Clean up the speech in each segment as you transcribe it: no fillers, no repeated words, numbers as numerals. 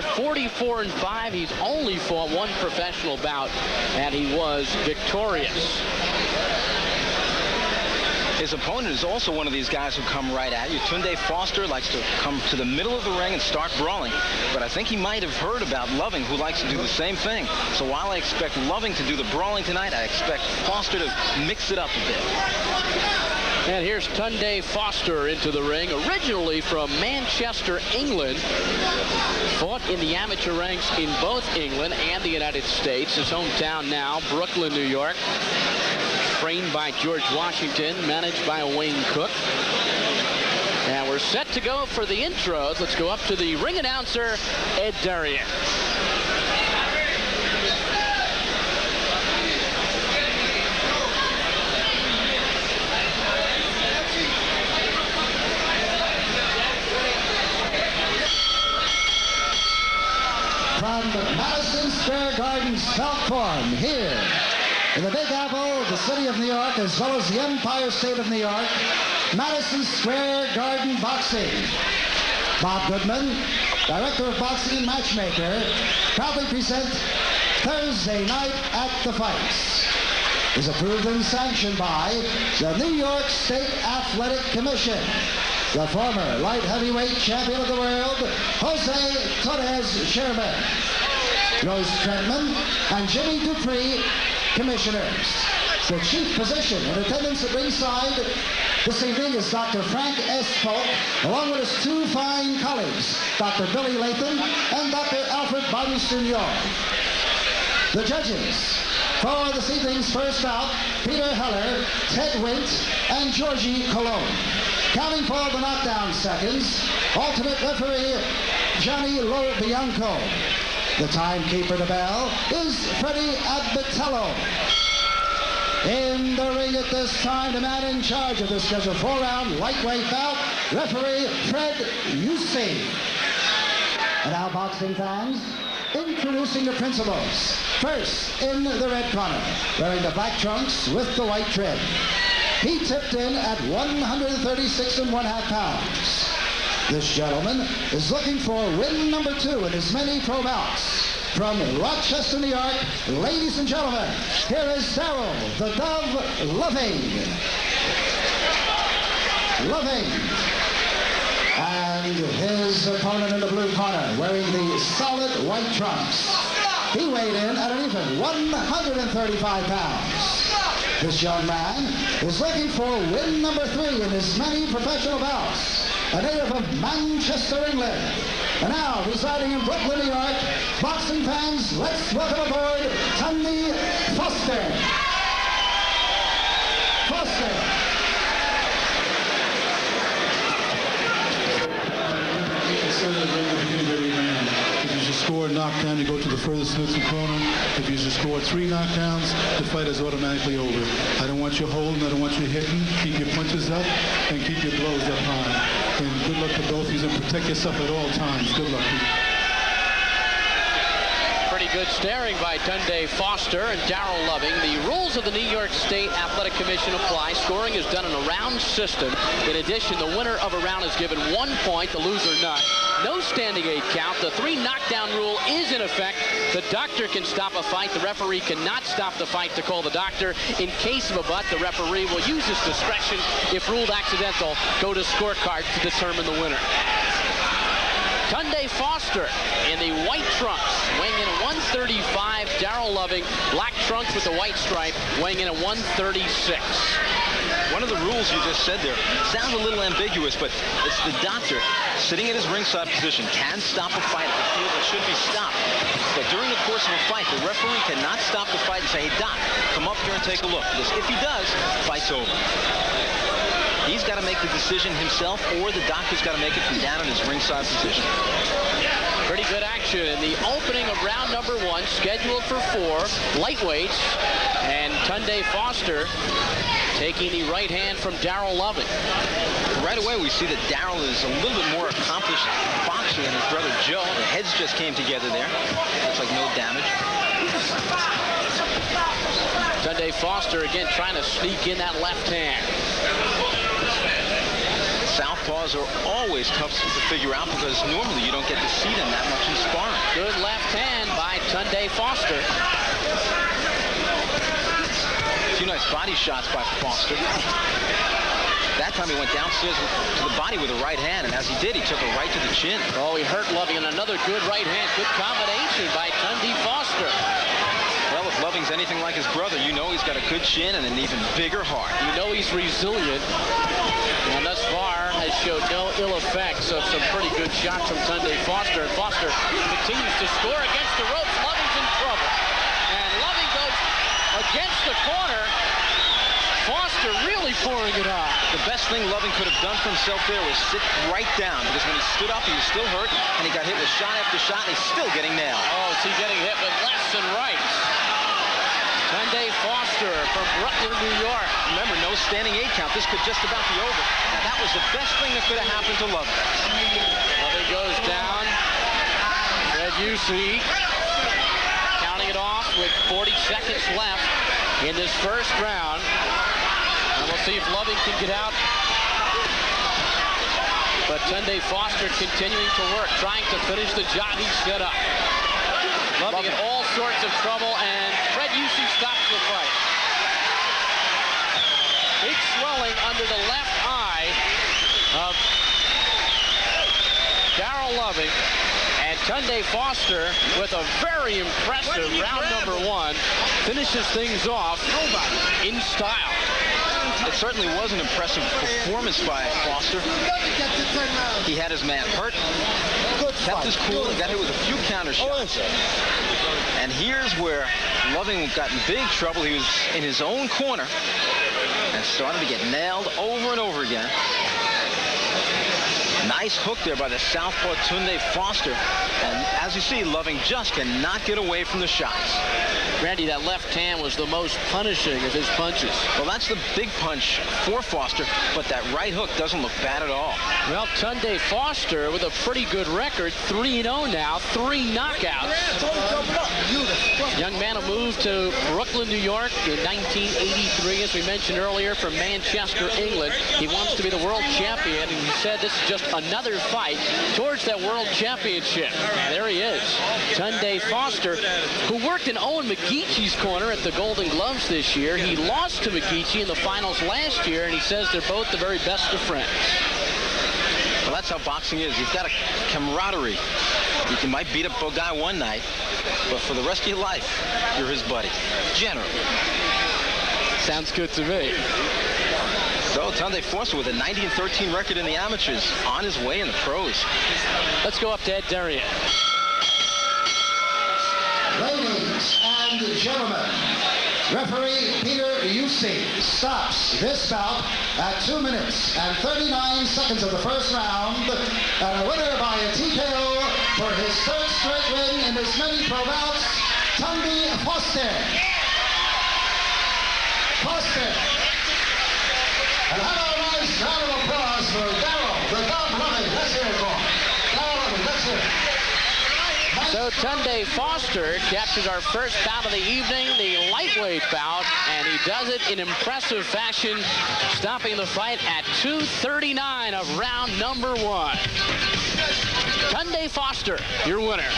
44-5. He's only fought one professional bout, and he was victorious. His opponent is also one of these guys who come right at you. Tunde Foster likes to come to the middle of the ring and start brawling. But I think he might have heard about Loving, who likes to do the same thing. So while I expect Loving to do the brawling tonight, I expect Foster to mix it up a bit. And here's Tunde Foster into the ring, originally from Manchester, England. Fought in the amateur ranks in both England and the United States. His hometown now, Brooklyn, New York. Trained by George Washington, managed by Wayne Cook. And we're set to go for the intros. Let's go up to the ring announcer, Ed Darryl. From the Madison Square Garden, South Forum, here in the Big Apple, the city of New York, as well as the Empire State of New York, Madison Square Garden Boxing. Bob Goodman, Director of Boxing and Matchmaker, proudly present Thursday Night at the Fights. Is approved and sanctioned by the New York State Athletic Commission. The former light heavyweight champion of the world, Jose Torres Sherman, Rose Trentman, and Jimmy Dupree, commissioners. The chief physician in attendance at ringside this evening is Dr. Frank S. Polk, along with his two fine colleagues, Dr. Billy Latham and Dr. Alfred Baumsunior. The judges for this evening's first bout, Peter Heller, Ted Wint, and Georgie Cologne. Counting for the knockdown seconds, alternate referee Johnny Lobianco. The timekeeper to bell is Freddie Abatello. In the ring at this time, the man in charge of this scheduled 4-round lightweight bout, referee Fred Yusi. And now, boxing fans, introducing the principals. First, in the red corner, wearing the black trunks with the white trim. He tipped in at 136.5 pounds. This gentleman is looking for win number 2 in his many pro bouts. From Rochester, New York, ladies and gentlemen, here is Darryl, the Dove Loving. And his opponent in the blue corner, wearing the solid white trunks. He weighed in at an even 135 pounds. This young man is looking for win number 3 in his many professional bouts. A native of Manchester, England. And now, residing in Brooklyn, New York, boxing fans, let's welcome aboard Tunde Foster. If you just score a knockdown, you go to the furthest Newton corner. If you just score 3 knockdowns, the fight is automatically over. I don't want you holding, I don't want you hitting. Keep your punches up and keep your blows up high. And good luck to both of you, and protect yourself at all times. Good luck. Pretty good staring by Tunde Foster and Darryl Loving. The rules of the New York State Athletic Commission apply. Scoring is done in a round system. In addition, the winner of a round is given 1 point, the loser not. No standing 8 count. The 3 knockdown rule is in effect. The doctor can stop a fight. The referee cannot stop the fight to call the doctor. In case of a butt, the referee will use his discretion. If ruled accidental, go to scorecard to determine the winner. Tunde Foster in the white trunks, weighing in at 135. Darryl Loving, black trunks with the white stripe, weighing in at 136. One of the rules you just said there sounds a little ambiguous, but it's the doctor sitting at his ringside position can stop a fight if he feels it should be stopped. But during the course of a fight, the referee cannot stop the fight and say, hey, Doc, come up here and take a look. Because if he does, fight's over. He's got to make the decision himself, or the doctor's got to make it from down in his ringside position. Pretty good action in the opening of round number 1, scheduled for 4 lightweights. And Tunde Foster taking the right hand from Darryl Loving. Right away, we see that Darryl is a little bit more accomplished boxer than his brother Joe. The heads just came together there. Looks like no damage. Tunde Foster again trying to sneak in that left hand. Southpaws are always tough to figure out because normally you don't get to see them that much in sparring. Good left hand by Tunde Foster. A few nice body shots by Foster. That time he went downstairs to the body with a right hand, and as he did, he took a right to the chin. Oh, he hurt Loving, and another good right hand. Good combination by Tunde Foster. Well, if Loving's anything like his brother, you know he's got a good chin and an even bigger heart. You know he's resilient, and thus far has showed no ill effects of some pretty good shots from Tunde Foster. And Foster continues to score against the ropes. Loving's in trouble, and Loving goes against the corner. Foster really pouring it on. The best thing Loving could have done for himself there was sit right down, because when he stood up, he was still hurt, and he got hit with shot after shot, and he's still getting nailed. Oh, is he getting hit with lefts and rights? Tunde Foster from Brooklyn, New York. Remember, no standing 8 count. This could just about be over. Now, that was the best thing that could have happened to Loving. Loving goes down. Fred Yusi counting it off with 40 seconds left in this first round. And we'll see if Loving can get out. But Tunde Foster continuing to work, trying to finish the job he set up. Loving in all sorts of trouble, and Fred Yusi stops the fight. Big swelling under the left eye of Darryl Loving. And Tunde Foster, with a very impressive round number 1, finishes things off in style. It certainly was an impressive performance by Foster. He had his man hurt, kept his cool, and got hit with a few counter shots. And here's where Loving got in big trouble. He was in his own corner and started to get nailed over and over again. Nice hook there by the southpaw Tunde Foster. And as you see, Loving just cannot get away from the shots. Randy, that left hand was the most punishing of his punches. Well, that's the big punch for Foster, but that right hook doesn't look bad at all. Well, Tunde Foster with a pretty good record, 3-0 now, 3 knockouts. Young man who moved to Brooklyn, New York in 1983, as we mentioned earlier, from Manchester, England. He wants to be the world champion, and he said this is just another fight towards that world championship. And there he is, Tunde Foster, who worked in Owen McGeechee's corner at the Golden Gloves this year. He lost to McGeechee in the finals last year, and he says they're both the very best of friends. Well, that's how boxing is. You've got a camaraderie. You might beat up a guy one night, but for the rest of your life, you're his buddy. Generally. Sounds good to me. So Tunde Foster with a 90-13 record in the amateurs, on his way in the pros. Let's go up to Ed Darryl. Ladies and gentlemen, referee Peter Yusi stops this bout at 2 minutes and 39 seconds of the first round, and a winner by a TKO for his 3rd straight win in his many pro bouts, Tunde Foster. And have a nice round of applause for Darryl, the dog Loving. Let's hear it for him. Darryl Loving, let's hear it. So Tunde Foster captures our first bout of the evening, the lightweight bout, and he does it in impressive fashion, stopping the fight at 2:39 of round number 1. Tunde Foster, your winner.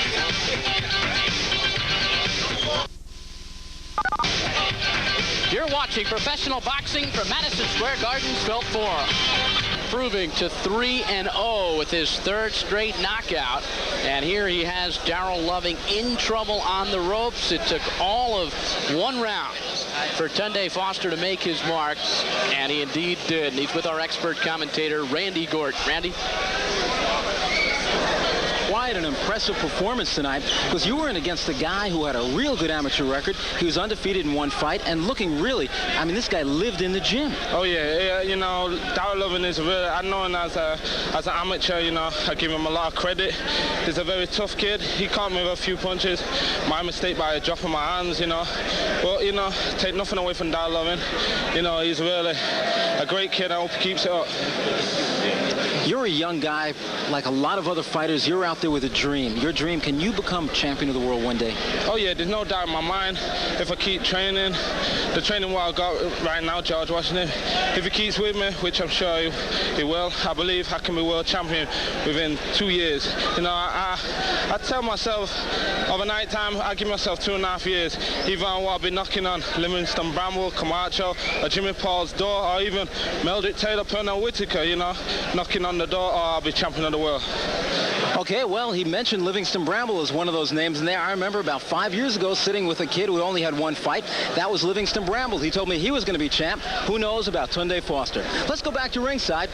You're watching professional boxing from Madison Square Garden's Felt Forum. Improving to 3-0 with his 3rd straight knockout. And here he has Darryl Loving in trouble on the ropes. It took all of 1 round for Tunde Foster to make his mark, and he indeed did. And he's with our expert commentator, Randy Gort. Randy? Quite an impressive performance tonight, because you were in against a guy who had a real good amateur record. He was undefeated in 1 fight and looking really, I mean, this guy lived in the gym. Oh yeah, you know, Darryl Loving is really, I know him as an amateur, you know, I give him a lot of credit. He's a very tough kid. He caught me with a few punches. My mistake by dropping my hands, you know. But, you know, take nothing away from Darryl Loving. You know, he's really a great kid. I hope he keeps it up. You're a young guy, like a lot of other fighters. You're out there with a dream. Your dream, can you become champion of the world one day? Oh yeah, there's no doubt in my mind. If I keep training, the training what I got right now, George Washington, if he keeps with me, which I'm sure he will, I believe I can be world champion within 2 years. You know, I tell myself overnight time, I give myself 2.5 years. Even I'll be knocking on Livingston Bramwell, Camacho, or Jimmy Paul's door, or even Meldrick Taylor, Pernell Whitaker, you know, knocking on the door, or I'll be champion of the world. Okay, well, he mentioned Livingston Bramwell as one of those names in there. I remember about 5 years ago sitting with a kid who only had one fight. That was Livingston Bramwell. He told me he was going to be champ. Who knows about Tunde Foster? Let's go back to ringside.